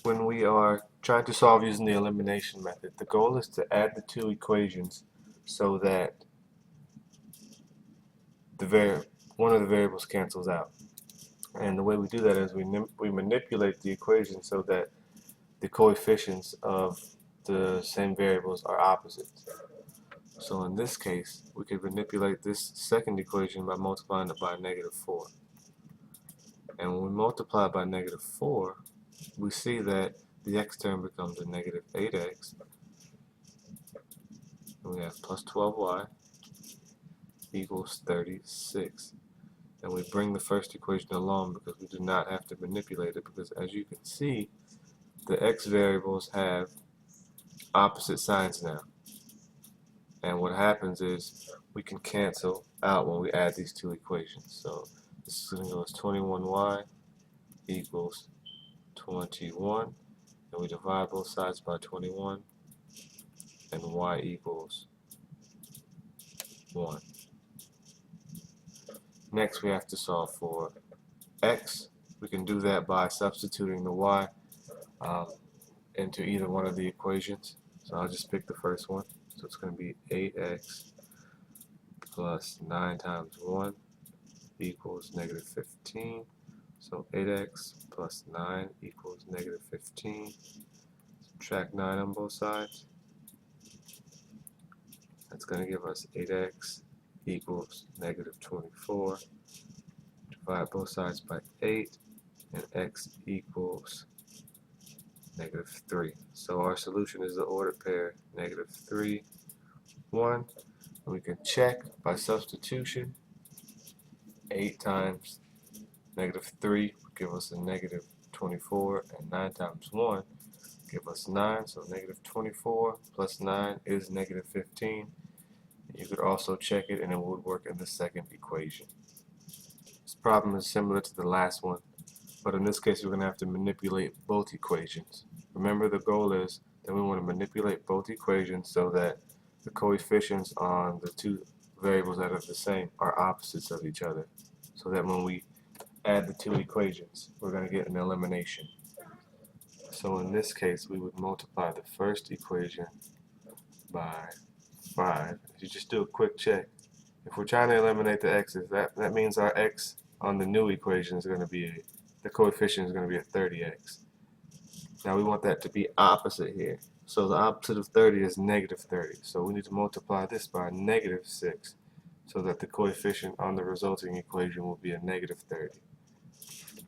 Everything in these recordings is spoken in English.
when we are trying to solve using the elimination method, the goal is to add the two equations so that one of the variables cancels out. And the way we do that is we manipulate the equation so that the coefficients of the same variables are opposites. So in this case, we can manipulate this second equation by multiplying it by -4. And when we multiply by -4, we see that the x term becomes a -8x, and we have plus 12y equals 36. And we bring the first equation along because we do not have to manipulate it, because as you can see, the x variables have opposite signs now. And what happens is we can cancel out when we add these two equations. So this is going to go as 21y equals 21, and we divide both sides by 21, and y equals 1. Next we have to solve for x. We can do that by substituting the y into either one of the equations. So I'll just pick the first one. So it's going to be 8x plus 9 times 1 equals -15. So 8x plus 9 equals -15. Subtract 9 on both sides. That's going to give us 8x equals -24. Divide both sides by 8, and x equals -3. So our solution is the ordered pair -3, 1. And we can check by substitution. 8 times -3 will give us a -24, and 9 times 1 give us 9. So -24 plus 9 is -15. You could also check it and it would work in the second equation. This problem is similar to the last one, but in this case we're going to have to manipulate both equations. Remember, the goal is that we want to manipulate both equations so that the coefficients on the two variables that are the same are opposites of each other, so that when we add the two equations we're going to get an elimination. So in this case we would multiply the first equation by 5. If you just do a quick check, if we're trying to eliminate the x's, that means our x on the new equation is going to be the coefficient is going to be a 30x. Now we want that to be opposite here. So the opposite of 30 is -30. So we need to multiply this by -6 so that the coefficient on the resulting equation will be a -30.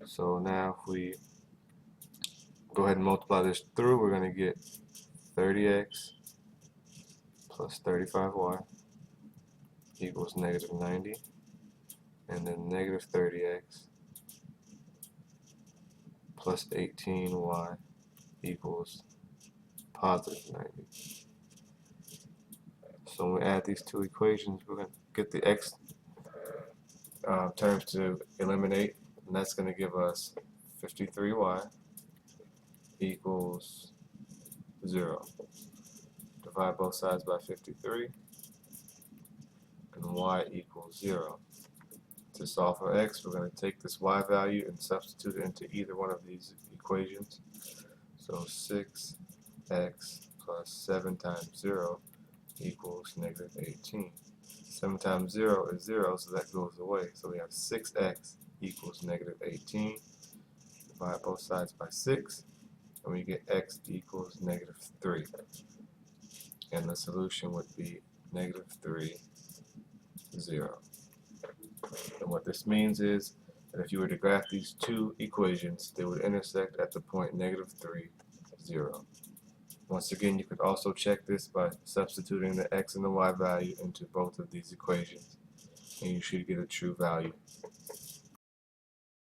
So now if we go ahead and multiply this through, we're going to get 30x plus 35y equals -90, and then -30x plus 18y equals +90. So when we add these two equations, we're going to get the x terms to eliminate, and that's going to give us 53y equals 0. Divide both sides by 53, and y equals 0. To solve for x, we're going to take this y value and substitute it into either one of these equations. So 6x plus 7 times 0 equals -18. 7 times 0 is 0, so that goes away. So we have 6x equals -18. Divide both sides by 6, and we get x equals -3. And the solution would be -3, 0. And what this means is that if you were to graph these two equations, they would intersect at the point -3, 0. Once again, you could also check this by substituting the x and the y value into both of these equations, and you should get a true value.